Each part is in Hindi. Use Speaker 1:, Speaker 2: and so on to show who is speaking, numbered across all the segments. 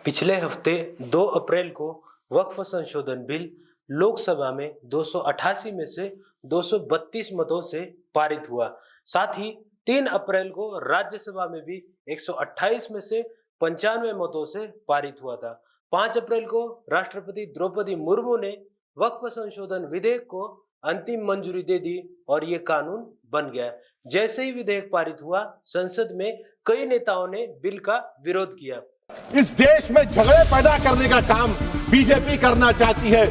Speaker 1: पिछले हफ्ते 2 अप्रैल को वक्फ संशोधन बिल लोकसभा में 288 में से 232 मतों से पारित हुआ। साथ ही 3 अप्रैल को राज्यसभा में भी 128 में से 95 मतों से पारित हुआ था। 5 अप्रैल को राष्ट्रपति द्रौपदी मुर्मू ने वक्फ संशोधन विधेयक को अंतिम मंजूरी दे दी और ये कानून बन गया। जैसे ही विधेयक पारित हुआ, संसद में कई नेताओं ने बिल का विरोध किया।
Speaker 2: इस देश में झगड़े पैदा करने का काम बीजेपी करना चाहती है।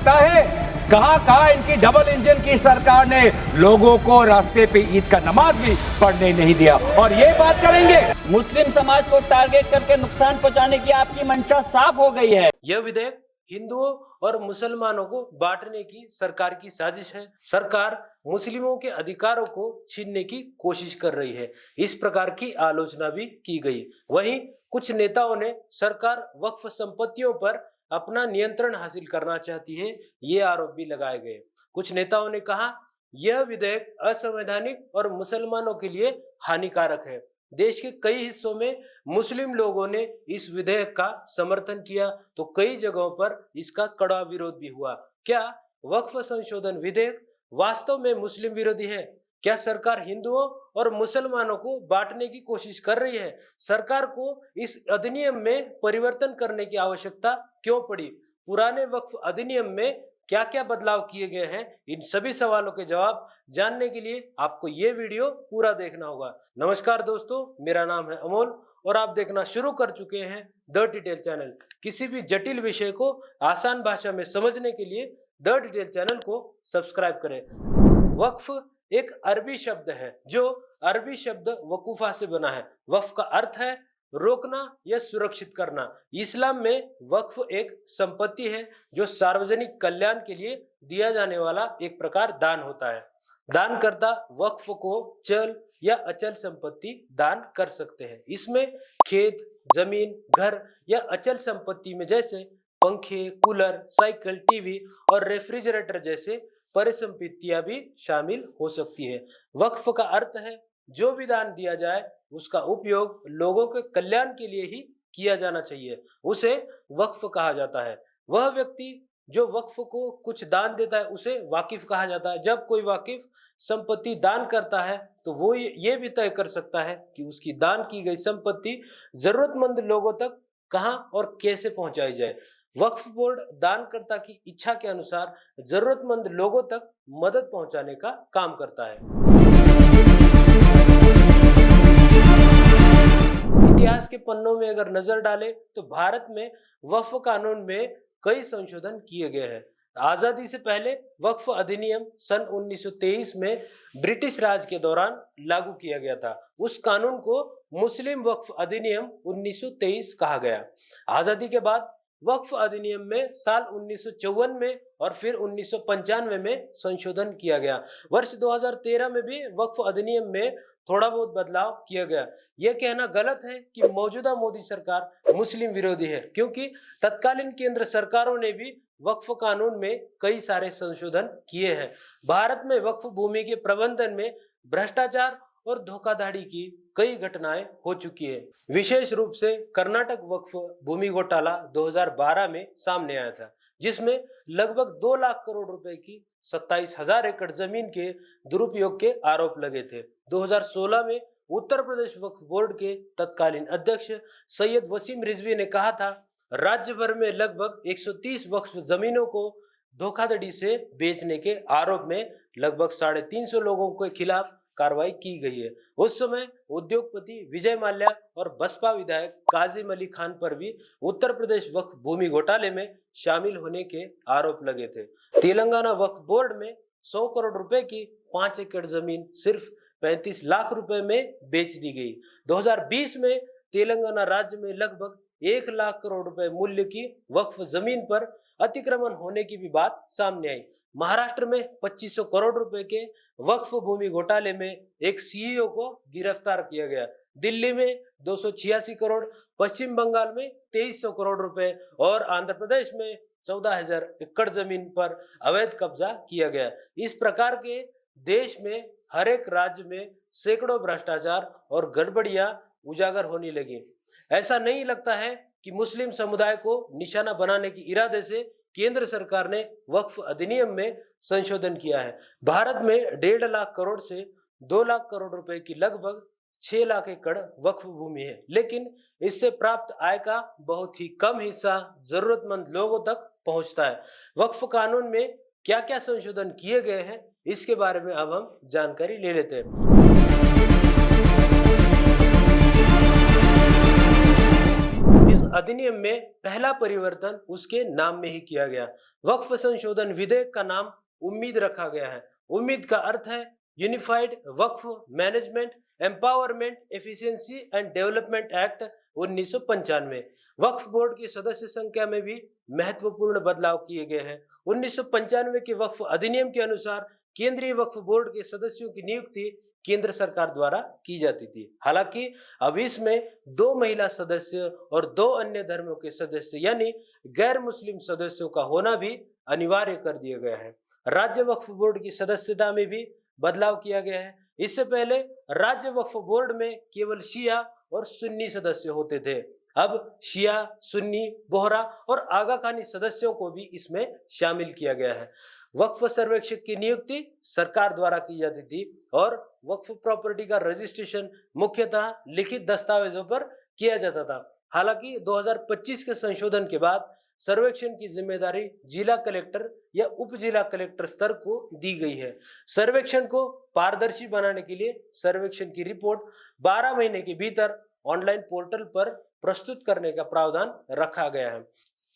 Speaker 3: कहां इनकी डबल इंजन की सरकार ने लोगों को रास्ते पे ईद का नमाज भी पढ़ने नहीं दिया और ये बात करेंगे।
Speaker 4: मुस्लिम समाज को टारगेट करके नुकसान पहुंचाने की आपकी मंशा साफ हो गई है।
Speaker 1: यह विधेयक हिंदुओं और मुसलमानों को बांटने की सरकार की साजिश है। सरकार मुस्लिमों के अधिकारों को छीनने की कोशिश कर रही है। इस प्रकार की आलोचना भी की गई। वहीं कुछ नेताओं ने सरकार वक्फ संपत्तियों पर अपना नियंत्रण हासिल करना चाहती है, ये आरोप भी लगाए गए। कुछ नेताओं ने कहा यह विधेयक असंवैधानिक और मुसलमानों के लिए हानिकारक है। देश के कई हिस्सों में मुस्लिम लोगों ने इस विधेयक का समर्थन किया तो कई जगहों पर इसका कड़ा विरोध भी हुआ। क्या वक्फ संशोधन विधेयक वास्तव में मुस्लिम विरोधी है? क्या सरकार हिंदुओं और मुसलमानों को बांटने की कोशिश कर रही है? सरकार को इस अधिनियम में परिवर्तन करने की आवश्यकता क्यों पड़ी? पुराने वक्फ अधिनियम में क्या क्या बदलाव किए गए हैं? इन सभी सवालों के जवाब जानने के लिए आपको ये वीडियो पूरा देखना होगा। नमस्कार दोस्तों, मेरा नाम है अमोल और आप देखना शुरू कर चुके हैं द डिटेल चैनल। किसी भी जटिल विषय को आसान भाषा में समझने के लिए द डिटेल चैनल को सब्सक्राइब करें। वक्फ एक अरबी शब्द है जो अरबी शब्द वकूफा से बना है। वक्फ का अर्थ है रोकना या सुरक्षित करना। इस्लाम में वक्फ एक संपत्ति है जो सार्वजनिक कल्याण के लिए दिया जाने वाला एक प्रकार दान होता है। दानकर्ता वक्फ को चल या अचल संपत्ति दान कर सकते हैं। इसमें खेत, जमीन, घर या अचल संपत्ति में जैसे पंखे, कूलर, साइकिल, टीवी और रेफ्रिजरेटर जैसे परिसंपत्तियां भी शामिल हो सकती है। वक्फ का अर्थ है जो भी दान दिया जाए उसका उपयोग लोगों के कल्याण के लिए ही किया जाना चाहिए, उसे वक्फ कहा जाता है। वह व्यक्ति जो वक्फ को कुछ दान देता है उसे वाकिफ कहा जाता है। जब कोई वाकिफ संपत्ति दान करता है तो वो ये भी तय कर सकता है कि उसकी दान की गई संपत्ति जरूरतमंद लोगों तक कहां और कैसे पहुंचाई जाए। वक्फ बोर्ड दानकर्ता की इच्छा के अनुसार जरूरतमंद लोगों तक मदद पहुंचाने का काम करता है। इतिहास के पन्नों में अगर नजर डालें तो भारत में वक्फ कानून में कई संशोधन किए गए हैं। आजादी से पहले वक्फ अधिनियम सन 1923 में ब्रिटिश राज के दौरान लागू किया गया था। उस कानून को मुस्लिम वक्फ अधिनियम 1923 कहा गया। आजादी के बाद वक्फ अधिनियम में साल 1954 में और फिर 1995 में संशोधन किया गया। वर्ष 2013 में भी वक्फ अधिनियम में थोड़ा बहुत बदलाव किया गया। यह कहना गलत है कि मौजूदा मोदी सरकार मुस्लिम विरोधी है, क्योंकि तत्कालीन केंद्र सरकारों ने भी वक्फ कानून में कई सारे संशोधन किए हैं। भारत में वक्फ भूमि के प्रबंधन में भ्रष्टाचार और धोखाधड़ी की कई घटनाएं हो चुकी है। विशेष रूप से कर्नाटक वक्फ भूमि घोटाला 2012 में सामने आया था, जिसमें लगभग 2 लाख करोड़ रुपए की 27,000 एकड़ जमीन के दुरुपयोग के आरोप लगे थे। 2016 में उत्तर प्रदेश वक्फ बोर्ड के तत्कालीन अध्यक्ष सैयद वसीम रिजवी ने कहा था राज्य भर में लगभग 130 वक्फ जमीनों को धोखाधड़ी से बेचने के आरोप में लगभग 350 लोगों के खिलाफ कार्रवाई की गई है। उस समय उद्योगपति विजय माल्या और बसपा विधायक काजिम अली खान पर भी उत्तर प्रदेश वक्फ भूमि घोटाले में शामिल होने के आरोप लगे थे। तेलंगाना वक्फ बोर्ड में 100 करोड़ रुपए की 5 एकड़ जमीन सिर्फ 35 लाख रुपए में बेच दी गई। 2020 में तेलंगाना राज्य में लगभग 1 लाख करोड़ रुपए मूल्य की वक्फ जमीन पर अतिक्रमण होने की भी बात सामने आई। महाराष्ट्र में 2500 करोड़ रुपए के वक्फ भूमि घोटाले में एक सीईओ को गिरफ्तार किया गया। दिल्ली में 286 करोड़, पश्चिम बंगाल में 2300 करोड़ रुपए और आंध्र प्रदेश में 14,000 एकड़ जमीन पर अवैध कब्जा किया गया। इस प्रकार के देश में हर एक राज्य में सैकड़ों भ्रष्टाचार और गड़बड़ियां उजागर होने लगी। ऐसा नहीं लगता है कि मुस्लिम समुदाय को निशाना बनाने के इरादे से केंद्र सरकार ने वक्फ अधिनियम में संशोधन किया है। भारत में 1.5 लाख करोड़ से 2 लाख करोड़ रुपए की लगभग 6 लाख एकड़ वक्फ भूमि है, लेकिन इससे प्राप्त आय का बहुत ही कम हिस्सा जरूरतमंद लोगों तक पहुंचता है। वक्फ कानून में क्या क्या संशोधन किए गए हैं, इसके बारे में अब हम जानकारी ले लेते हैं। इस अधिनियम में पहला परिवर्तन उसके नाम में ही किया गया। वक्फ संशोधन विधेयक का नाम उम्मीद रखा गया है। उम्मीद का अर्थ है unified Waqf management empowerment efficiency and development act 1995। Waqf board की सदस्य संख्या में भी महत्वपूर्ण बदलाव किए गए हैं। 1995 के वक्फ अधिनियम के अनुसार केंद्रीय वक्फ बोर्ड के सदस्यों की नियुक्ति केंद्र सरकार द्वारा की जाती थी। हालांकि अब इसमें 2 महिला सदस्य और 2 अन्य धर्मों के सदस्य यानी गैर मुस्लिम सदस्यों का होना भी अनिवार्य कर दिया गया है। राज्य वक्फ बोर्ड की सदस्यता में भी बदलाव किया गया है। इससे पहले राज्य वक्फ बोर्ड में केवल शिया और सुन्नी सदस्य होते थे। अब शिया, सुन्नी, बोहरा और आगा खानी सदस्यों को भी इसमें शामिल किया गया है। वक्फ सर्वेक्षक की नियुक्ति सरकार द्वारा की जाती थी और वक्फ प्रॉपर्टी का रजिस्ट्रेशन मुख्यतः लिखित दस्तावेजों पर किया जाता था। हालांकि 2025 के संशोधन के बाद सर्वेक्षण की जिम्मेदारी जिला कलेक्टर या उप जिला कलेक्टर स्तर को दी गई है। सर्वेक्षण को पारदर्शी बनाने के लिए सर्वेक्षण की रिपोर्ट 12 महीने के भीतर ऑनलाइन पोर्टल पर प्रस्तुत करने का प्रावधान रखा गया है।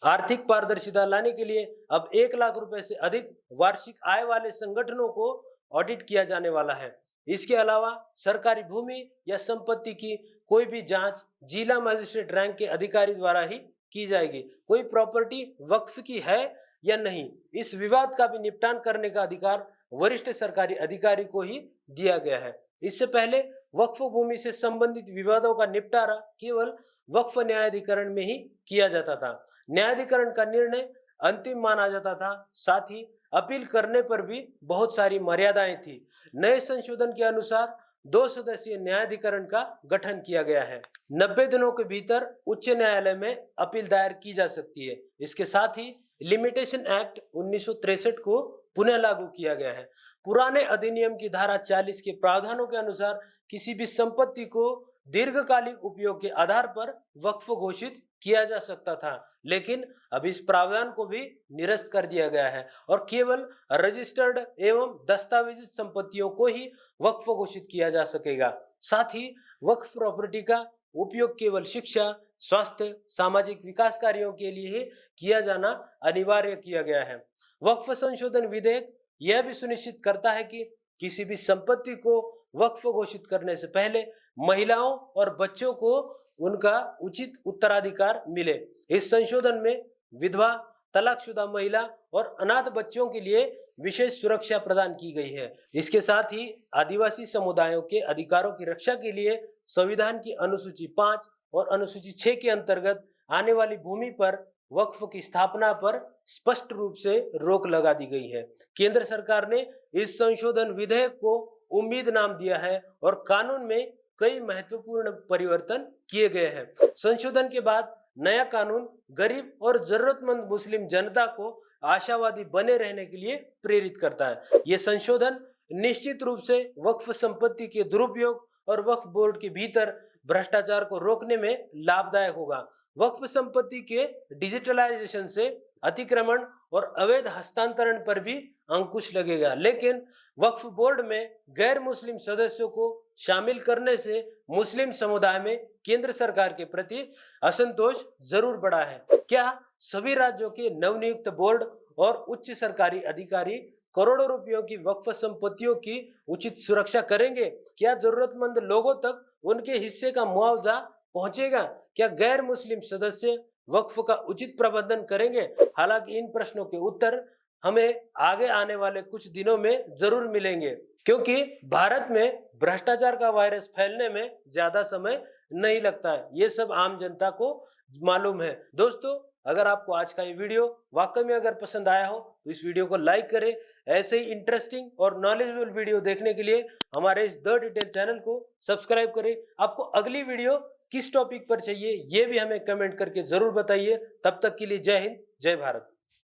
Speaker 1: आर्थिक पारदर्शिता लाने के लिए अब 1 लाख रुपए से अधिक वार्षिक आय वाले संगठनों को ऑडिट किया जाने वाला है। इसके अलावा सरकारी भूमि या संपत्ति की कोई भी जांच जिला मजिस्ट्रेट रैंक के अधिकारी द्वारा ही की जाएगी। कोई प्रॉपर्टी वक्फ की है या नहीं, इस विवाद का भी निपटान करने का अधिकार वरिष्ठ सरकारी अधिकारी को ही दिया गया है। इससे पहले वक्फ भूमि से संबंधित विवादों का निपटारा केवल वक्फ न्यायाधिकरण में ही किया जाता था। न्यायाधिकरण का निर्णय अंतिम माना जाता था। साथ ही अपील करने पर भी बहुत सारी मर्यादाएं थी। नए संशोधन के अनुसार 2 सदस्यीय न्यायाधिकरण का गठन किया गया है। 90 दिनों के भीतर उच्च न्यायालय में अपील दायर की जा सकती है। इसके साथ ही लिमिटेशन एक्ट 1963 को पुनः लागू किया गया है। पुराने अधिनियम की धारा 40 के प्रावधानों के अनुसार किसी भी संपत्ति को दीर्घकालिक उपयोग के आधार पर वक्फ घोषित किया जा सकता था, लेकिन अब इस प्रावधान को भी निरस्त कर दिया गया है और केवल रजिस्टर्ड एवं दस्तावेजित संपत्तियों को ही वक्फ घोषित किया जा सकेगा। साथ ही वक्फ प्रॉपर्टी का उपयोग केवल शिक्षा, स्वास्थ्य, सामाजिक विकास कार्यों के लिए ही किया जाना अनिवार्य किया गया है। वक्फ संशोधन विधेयक यह भी सुनिश्चित करता है कि किसी भी संपत्ति को वक्फ घोषित करने से पहले महिलाओं और बच्चों को उनका उचित उत्तराधिकार मिले। इस संशोधन में विधवा, तलाकशुदा महिला और अनाथ बच्चों के लिए विशेष सुरक्षा प्रदान की गई है। इसके साथ ही आदिवासी समुदायों के अधिकारों की रक्षा के लिए संविधान की अनुसूची 5 और अनुसूची 6 के अंतर्गत आने वाली भूमि पर वक्फ की स्थापना पर स्पष्ट रूप से रोक लगा दी गई है। केंद्र सरकार ने इस संशोधन विधेयक को उम्मीद नाम दिया है और कानून में कई महत्वपूर्ण परिवर्तन किए गए हैं। संशोधन के बाद नया कानून गरीब और जरूरतमंद मुस्लिम जनता को आशावादी बने रहने के लिए प्रेरित करता है। ये संशोधन निश्चित रूप से वक्फ संपत्ति के दुरुपयोग और वक्फ बोर्ड के भीतर भ्रष्टाचार को रोकने में लाभदायक होगा। वक्फ संपत्ति के डिजिटलाइजेशन से अतिक्रमण और अवैध हस्तांतरण पर भी अंकुश लगेगा, लेकिन वक्फ बोर्ड में गैर मुस्लिम सदस्यों को शामिल करने से मुस्लिम समुदाय में केंद्र सरकार के प्रति असंतोष जरूर बढ़ा है। क्या सभी राज्यों के नवनियुक्त बोर्ड और उच्च सरकारी अधिकारी करोड़ों रुपयों की वक्फ संपत्तियों की उचित सुरक्षा करेंगे? क्या जरूरतमंद लोगों तक उनके हिस्से का मुआवजा पहुंचेगा? क्या गैर मुस्लिम सदस्य वक्फ का उचित प्रबंधन करेंगे? हालांकि इन प्रश्नों के उत्तर हमें आगे आने वाले कुछ दिनों में जरूर मिलेंगे, क्योंकि भारत में भ्रष्टाचार का वायरस फैलने में ज्यादा समय नहीं लगता है। ये सब आम जनता को मालूम है। दोस्तों, अगर आपको आज का ये वीडियो वाकई में अगर पसंद आया हो तो इस वीडियो को लाइक करें। ऐसे ही इंटरेस्टिंग और नॉलेजेबल वीडियो देखने के लिए हमारे इस द डिटेल चैनल को सब्सक्राइब करें। आपको अगली वीडियो किस टॉपिक पर चाहिए ये भी हमें कमेंट करके जरूर बताइए। तब तक के लिए जय हिंद, जय भारत।